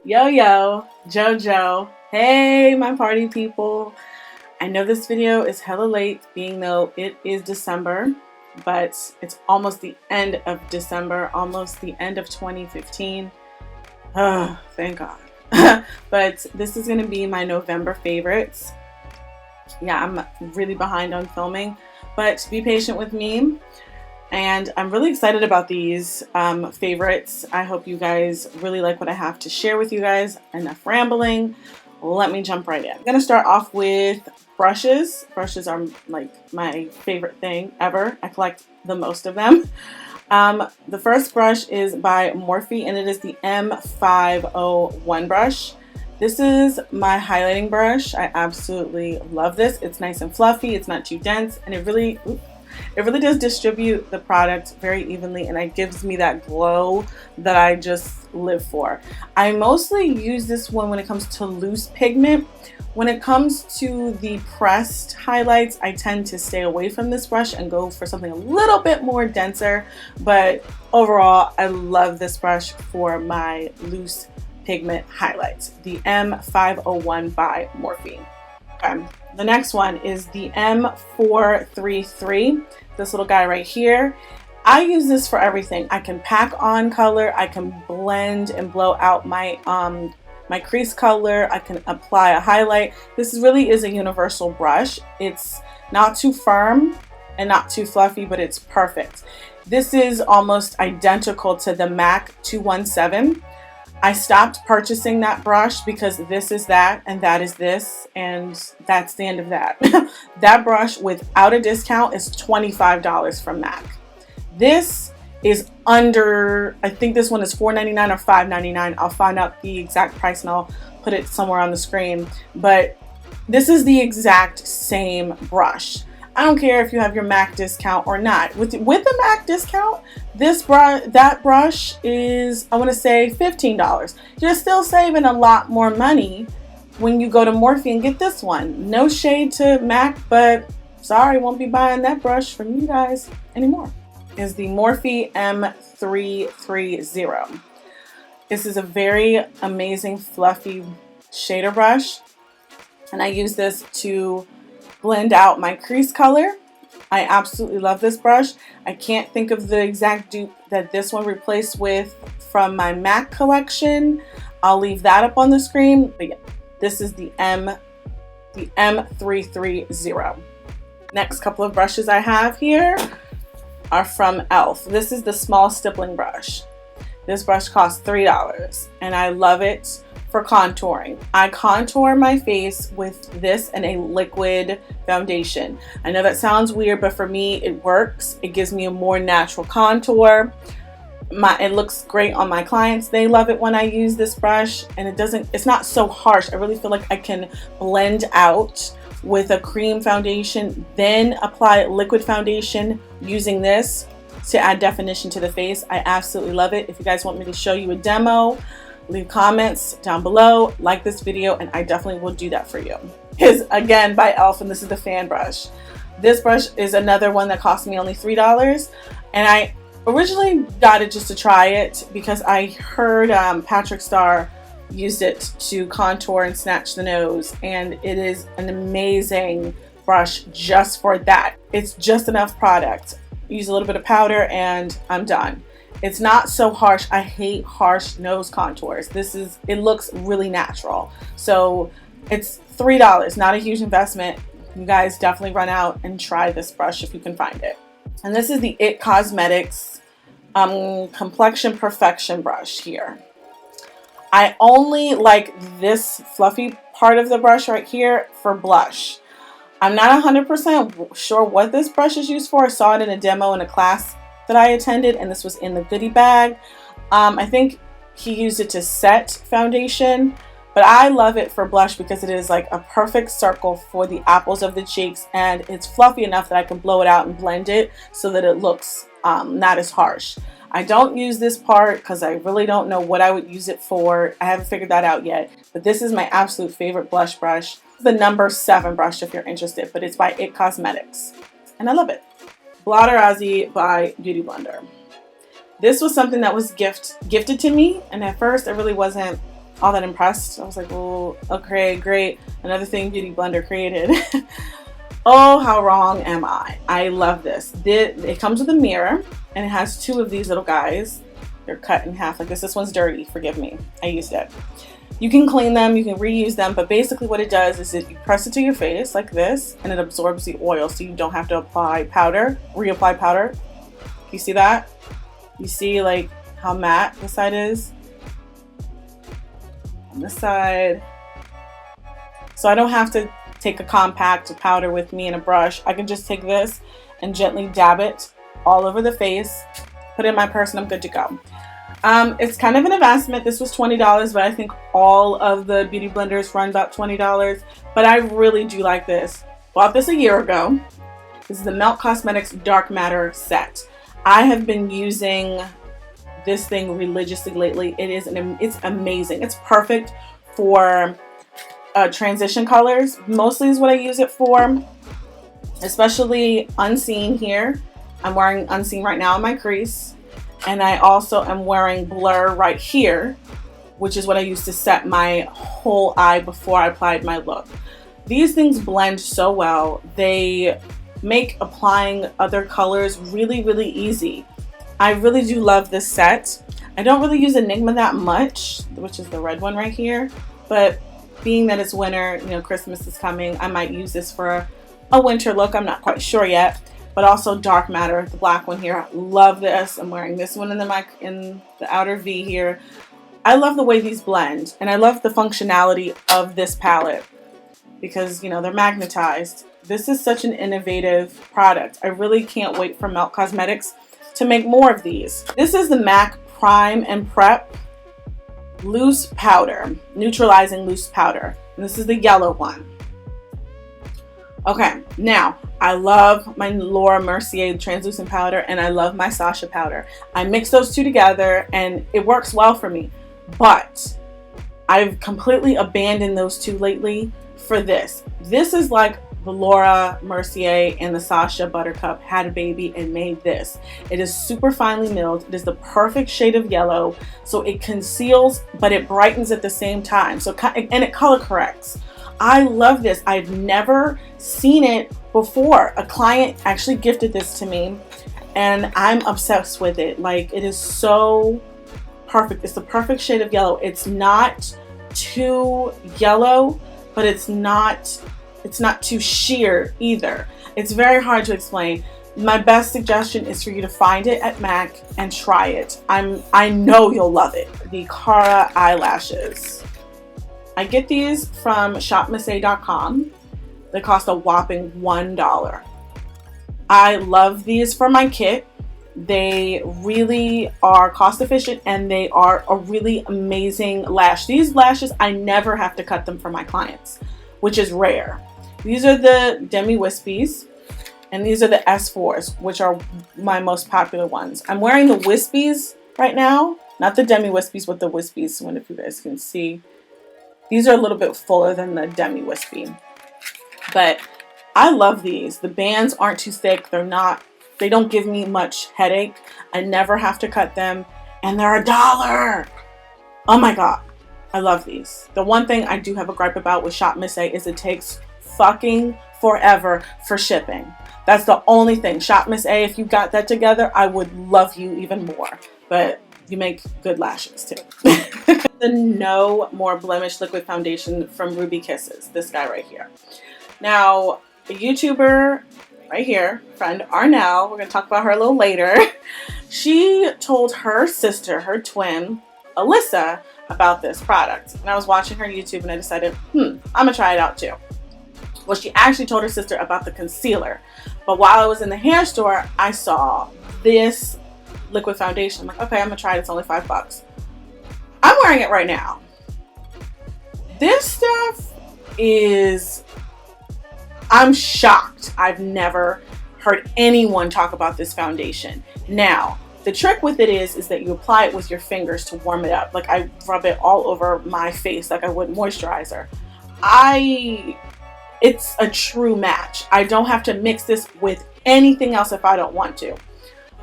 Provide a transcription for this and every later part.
Yo JoJo. Hey my party people. I know this video is hella late, being though it is December, but it's almost the end of December, almost the end of 2015. Oh, thank God. But this is gonna be my November favorites. Yeah, I'm really behind on filming, but be patient with me. And I'm really excited about these favorites. I hope you guys really like what I have to share with you guys. Enough rambling. Let me jump right in. I'm going to start off with brushes. Brushes are like my favorite thing ever. I collect the most of them. The first brush is by Morphe, and it is the M501 brush. This is my highlighting brush. I absolutely love this. It's nice and fluffy. It's not too dense, and it really does distribute the product very evenly, and it gives me that glow that I just live for. I mostly use this one when it comes to loose pigment. When it comes to the pressed highlights, I tend to stay away from this brush and go for something a little bit more denser, but overall I love this brush for my loose pigment highlights, the M501 by Morphe. The next one is the M433, this little guy right here. I use this for everything. I can pack on color, I can blend and blow out my my crease color, I can apply a highlight. This really is a universal brush. It's not too firm and not too fluffy, but it's perfect. This is almost identical to the MAC 217. I stopped purchasing that brush because this is that and that is this, and that's the end of that. That brush without a discount is $25 from MAC. This is under, I think this one is $4.99 or $5.99. I'll find out the exact price and I'll put it somewhere on the screen. But this is the exact same brush. I don't care if you have your MAC discount or not. With the MAC discount, that brush is, I want to say, $15. You're still saving a lot more money when you go to Morphe and get this one. No shade to MAC, but sorry, won't be buying that brush from you guys anymore. Is the Morphe M330. This is a very amazing fluffy shader brush, and I use this to blend out my crease color. I absolutely love this brush. I can't think of the exact dupe that this one replaced with from my MAC collection. I'll leave that up on the screen. But yeah, this is the M330. Next couple of brushes I have here are from ULTA. This is the small stippling brush. This brush costs $3, and I love it for contouring. I contour my face with this and a liquid foundation. I know that sounds weird, but for me it works. It gives me a more natural contour. It looks great on my clients. They love it when I use this brush, and it's not so harsh. I really feel like I can blend out with a cream foundation, then apply liquid foundation using this to add definition to the face. I absolutely love it. If you guys want me to show you a demo, leave comments down below, like this video, and I definitely will do that for you. Is again by ULTA, and this is the fan brush. This brush is another one that cost me only $3, and I originally got it just to try it because I heard Patrick Starr used it to contour and snatch the nose, and it is an amazing brush just for that. It's just enough product. Use a little bit of powder and I'm done. It's not so harsh. I hate harsh nose contours. It looks really natural. So it's $3, not a huge investment. You guys definitely run out and try this brush if you can find it. And this is the IT Cosmetics Complexion Perfection brush here. I only like this fluffy part of the brush right here for blush. I'm not 100% sure what this brush is used for. I saw it in a demo in a class that I attended, and this was in the goodie bag. I think he used it to set foundation, but I love it for blush because it is like a perfect circle for the apples of the cheeks, and it's fluffy enough that I can blow it out and blend it so that it looks not as harsh. I don't use this part because I really don't know what I would use it for. I haven't figured that out yet, but this is my absolute favorite blush brush. The number 7 brush if you're interested, but it's by IT Cosmetics, and I love it. Blotter Aussie by Beauty Blender. This was something that was gifted to me, and at first I really wasn't all that impressed. I was like, oh, okay, great. Another thing Beauty Blender created. Oh, how wrong am I? I love this. It comes with a mirror, and it has two of these little guys. They're cut in half like this. This one's dirty, forgive me. I used it. You can clean them, you can reuse them, but basically what it does is you press it to your face like this, and it absorbs the oil, so you don't have to apply powder, reapply powder. You see that? You see like how matte this side is? On this side. So I don't have to take a compact powder with me and a brush. I can just take this and gently dab it all over the face, put it in my purse, and I'm good to go. It's kind of an investment. This was $20, but I think all of the beauty blenders run about $20, but I really do like this. Bought this a year ago. This is the Melt Cosmetics Dark Matter set. I have been using this thing religiously lately. It's amazing. It's perfect for transition colors. Mostly is what I use it for, especially unseen here. I'm wearing unseen right now in my crease. And I also am wearing blur right here, which is what I used to set my whole eye before I applied my look. These things blend so well. They make applying other colors really, really easy. I really do love this set. I don't really use Enigma that much, which is the red one right here. But being that it's winter, you know, Christmas is coming, I might use this for a winter look. I'm not quite sure yet. But also Dark Matter, the black one here. Love this. I'm wearing this one in the outer V here. I love the way these blend, and I love the functionality of this palette because, you know, they're magnetized. This is such an innovative product. I really can't wait for Melt Cosmetics to make more of these. This is the MAC Prime and Prep Loose Powder, Neutralizing Loose Powder. And this is the yellow one. Okay, now I love my Laura Mercier translucent powder, and I love my Sacha powder. I mix those two together and it works well for me, but I've completely abandoned those two lately for this. This is like the Laura Mercier and the Sacha Buttercup had a baby and made this. It is super finely milled. It is the perfect shade of yellow, so it conceals but it brightens at the same time. And it color corrects. I love this. I've never seen it before. A client actually gifted this to me and I'm obsessed with it. Like, it is so perfect. It's the perfect shade of yellow. It's not too yellow, but it's not too sheer either. It's very hard to explain. My best suggestion is for you to find it at MAC and try it. I know you'll love it. The Cara eyelashes. I get these from shopmissay.com. They cost a whopping $1. I love these for my kit. They really are cost efficient and they are a really amazing lash. These lashes, I never have to cut them for my clients, which is rare. These are the Demi Wispies and these are the S4s, which are my most popular ones. I'm wearing the Wispies right now, not the Demi Wispies, but the Wispies, if you guys can see. These are a little bit fuller than the Demi Wispy, but I love these. The bands aren't too thick. They don't give me much headache. I never have to cut them, and they're $1. Oh my God, I love these. The one thing I do have a gripe about with Shop Miss A is it takes fucking forever for shipping. That's the only thing. Shop Miss A, if you got that together, I would love you even more, but you make good lashes too. The No More Blemish Liquid Foundation from Ruby Kisses. This guy right here. Now, a YouTuber right here, friend Arnell, we're going to talk about her a little later. She told her sister, her twin, Alyssa, about this product. And I was watching her YouTube and I decided, I'm going to try it out too. Well, she actually told her sister about the concealer. But while I was in the hair store, I saw this liquid foundation. I'm like, okay, I'm going to try it. It's only $5. I'm wearing it right now. This stuff is, I'm shocked. I've never heard anyone talk about this foundation. Now, the trick with it is that you apply it with your fingers to warm it up. Like, I rub it all over my face like I would moisturizer. It's a true match. I don't have to mix this with anything else if I don't want to.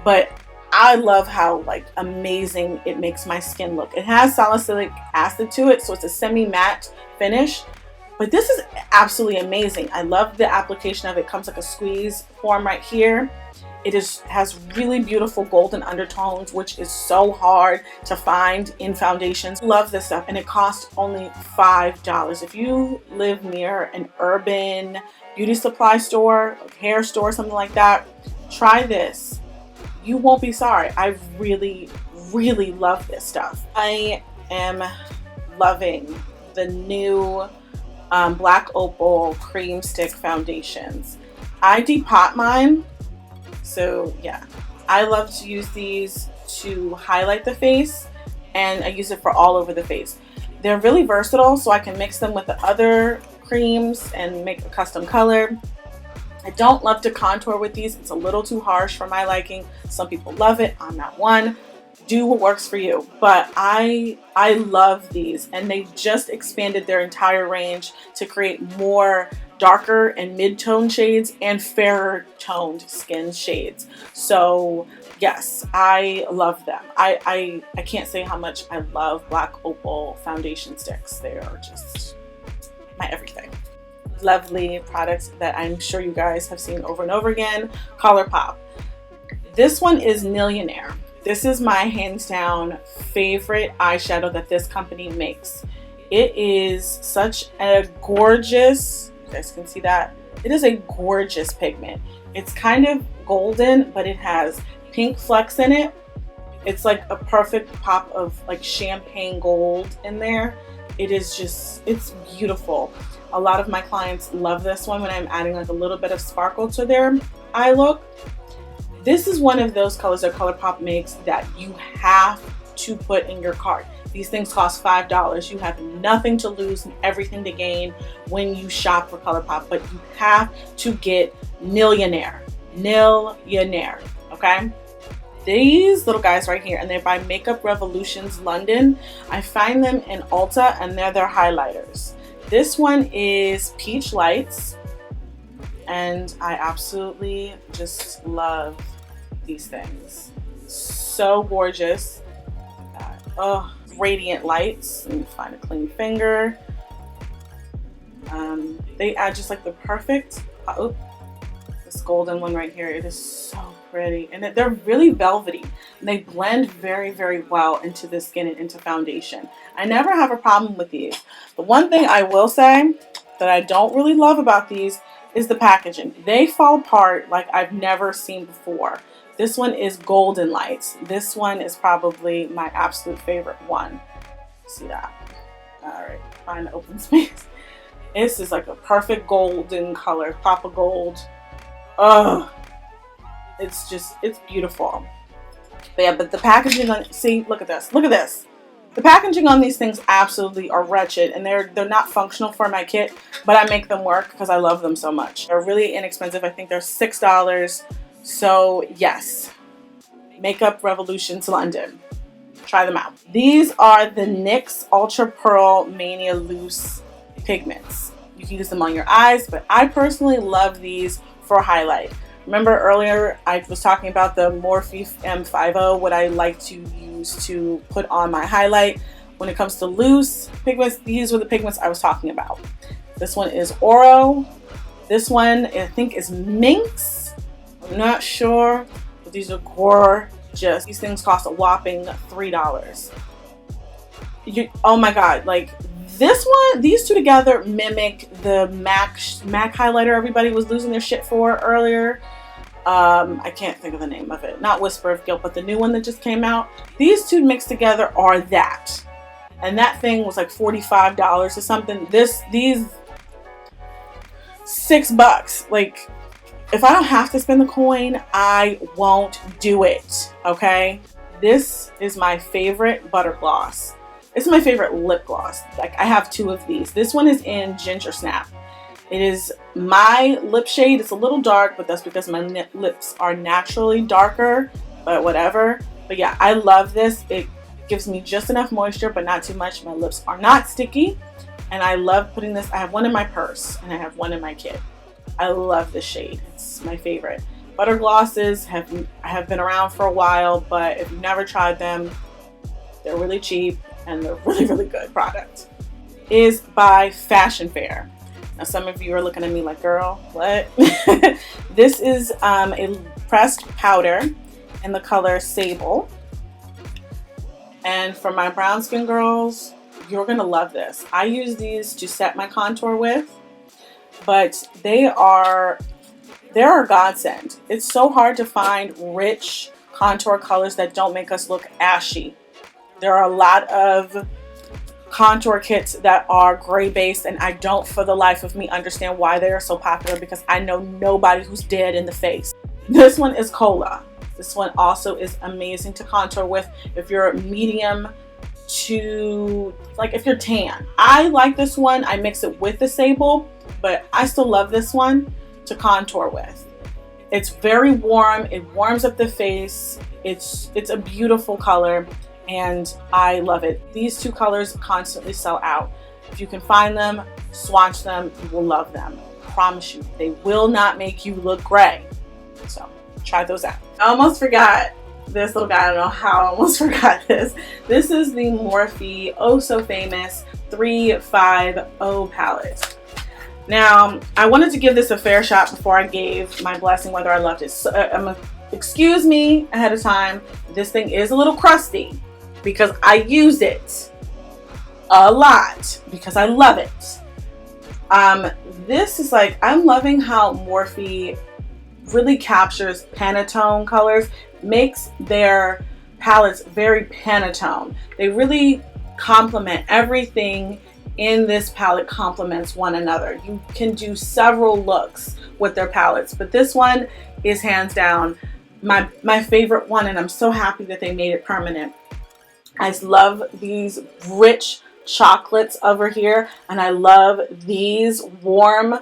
But I love how like amazing it makes my skin look. It has salicylic acid to it, so it's a semi-matte finish. But this is absolutely amazing. I love the application of it. It comes like a squeeze form right here. It has really beautiful golden undertones, which is so hard to find in foundations. Love this stuff, and it costs only $5. If you live near an urban beauty supply store, like hair store, something like that, try this. You won't be sorry. I really, really love this stuff. I am loving the new Black Opal cream stick foundations. I depot mine, so yeah, I love to use these to highlight the face, and I use it for all over the face. They're really versatile, so I can mix them with the other creams and make a custom color. I don't love to contour with these. It's a little too harsh for my liking. Some people love it. I'm not one. Do what works for you. But I love these, and they just expanded their entire range to create more darker and mid-tone shades and fairer toned skin shades. So yes, I love them. I can't say how much I love Black Opal foundation sticks. They are just my everything. Lovely products that I'm sure you guys have seen over and over again. ColourPop. This one is Millionaire. This is my hands down favorite eyeshadow that this company makes. It is such a gorgeous, you guys can see that, it is a gorgeous pigment. It's kind of golden, but it has pink flecks in it. It's like a perfect pop of like champagne gold in there. It is just, it's beautiful. A lot of my clients love this one when I'm adding like a little bit of sparkle to their eye look. This is one of those colors that ColourPop makes that you have to put in your cart. These things cost $5. You have nothing to lose and everything to gain when you shop for ColourPop, but you have to get Millionaire. Millionaire, okay? These little guys right here, and they're by Makeup Revolutions London. I find them in Ulta, and they're their highlighters. This one is Peach Lights, and I absolutely just love these things. So gorgeous. Oh, radiant lights. Let me find a clean finger. They add just like the perfect, this golden one right here. It is so pretty, and they're really velvety, and they blend very, very well into the skin and into foundation. I never have a problem with these. The one thing I will say that I don't really love about these is the packaging. They fall apart like I've never seen before. This one is Golden Lights. This one is probably my absolute favorite one. See that? All right, find the open space. This is like a perfect golden color, pop of gold. Ugh. It's just, it's beautiful. But yeah, but the packaging on, see, look at this. Look at this. The packaging on these things absolutely are wretched, and they're not functional for my kit, but I make them work because I love them so much. They're really inexpensive. I think they're $6. So yes, Makeup Revolutions London. Try them out. These are the NYX Ultra Pearl Mania Loose Pigments. You can use them on your eyes, but I personally love these for highlight. Remember earlier I was talking about the Morphe M50, what I like to use to put on my highlight. When it comes to loose pigments, these were the pigments I was talking about. This one is Oro. This one I think is Minx. I'm not sure, but these are gorgeous. These things cost a whopping $3. Oh my god, like this one, these two together mimic the MAC highlighter everybody was losing their shit for earlier. I can't think of the name of it. Not Whisper of Guilt, but the new one that just came out. These two mixed together are that. And that thing was like $45 or something. These $6. Like, if I don't have to spend the coin, I won't do it, okay? This is my favorite butter gloss. It's my favorite lip gloss. Like, I have two of these. This one is in Ginger Snap. It is my lip shade. It's a little dark, but that's because my lips are naturally darker, but whatever. But yeah, I love this. It gives me just enough moisture, but not too much. My lips are not sticky, and I love putting this. I have one in my purse, and I have one in my kit. I love this shade. It's my favorite. Butter glosses have been around for a while, but if you've never tried them, they're really cheap and they're really good product. Is by Fashion Fair. Now some of you are looking at me like, girl, what? This is a pressed powder in the color Sable. And for my brown skin girls, you're gonna love this. I use these to set my contour with, but they're a godsend. It's so hard to find rich contour colors that don't make us look ashy. There are a lot of contour kits that are gray based, and I don't for the life of me understand why they are so popular, because I know nobody who's dead in the face. This one is Cola. This one also is amazing to contour with if you're medium to, like, if you're tan. I like this one. I mix it with the Sable, but I still love this one to contour with. It's very warm. It warms up the face. It's a beautiful color, and I love it. These two colors constantly sell out. If you can find them, swatch them. You will love them. I promise you, they will not make you look gray. So try those out. I almost forgot this little guy. I don't know how I almost forgot this. This is the Morphe oh so famous 350 palette. Now, I wanted to give this a fair shot before I gave my blessing whether I loved it. So, excuse me ahead of time. This thing is a little crusty because I use it a lot because I love it. This is like, I'm loving how Morphe really captures Pantone colors, makes their palettes very Pantone. They really complement everything in this palette, complements one another. You can do several looks with their palettes, but this one is hands down my favorite one, and I'm so happy that they made it permanent. I love these rich chocolates over here, and I love these warm,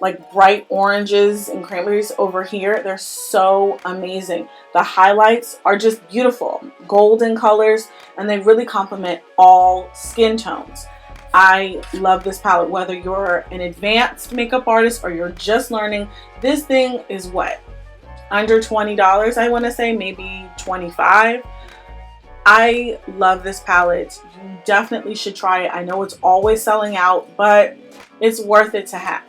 like bright oranges and cranberries over here. They're so amazing. The highlights are just beautiful, golden colors, and they really complement all skin tones. I love this palette, whether you're an advanced makeup artist or you're just learning. This thing is what? Under $20, I want to say, maybe $25. I love this palette. You definitely should try it. I know it's always selling out, but it's worth it to have.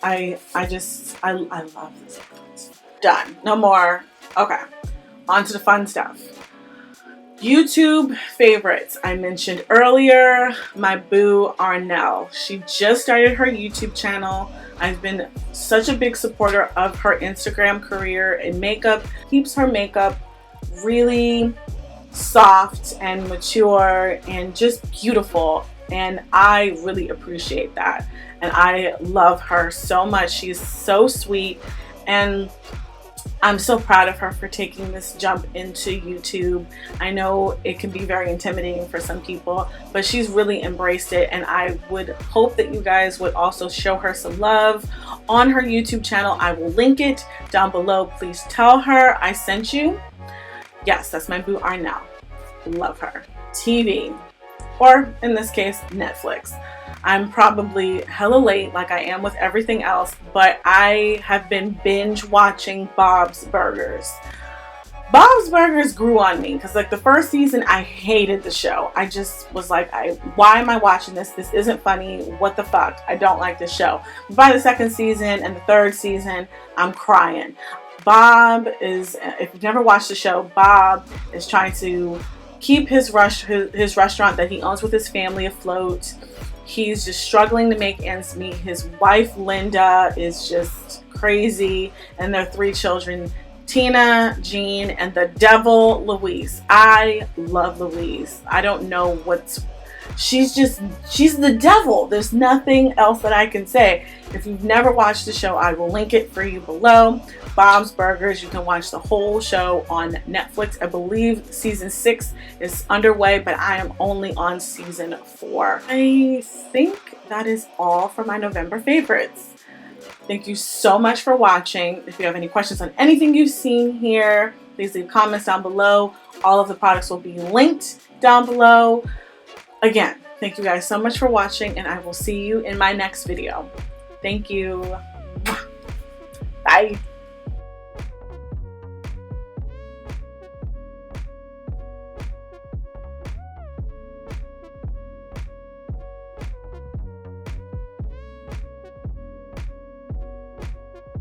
I love this palette. Done. No more. Okay. On to the fun stuff. YouTube favorites. I mentioned earlier my boo Arnell. She just started her YouTube channel. I've been such a big supporter of her Instagram career and makeup. Keeps her makeup really soft and mature and just beautiful, and I really appreciate that, and I love her so much. She's so sweet, and I'm so proud of her for taking this jump into YouTube. I know it can be very intimidating for some people, but she's really embraced it, and I would hope that you guys would also show her some love on her YouTube channel. I will link it down below. Please tell her I sent you. Yes, that's my boo Arnell. Love her. TV, or in this case, Netflix. I'm probably hella late like I am with everything else, but I have been binge watching Bob's Burgers. Bob's Burgers grew on me because like the first season I hated the show. I just was like, why am I watching this? This isn't funny. What the fuck? I don't like this show. By the second season and the third season, I'm crying. Bob is, if you've never watched the show, Bob is trying to keep his restaurant that he owns with his family afloat. He's just struggling to make ends meet. His wife, Linda, is just crazy. And their 3 children, Tina, Jean, and the devil, Louise. I love Louise. I don't know she's the devil. There's nothing else that I can say. If you've never watched the show, I will link it for you below. Bob's Burgers. You can watch the whole show on Netflix. I believe season 6 is underway, but I am only on season 4. I think that is all for my November favorites. Thank you so much for watching. If you have any questions on anything you've seen here, please leave comments down below. All of the products will be linked down below. Again, thank you guys so much for watching, and I will see you in my next video. Thank you. Bye.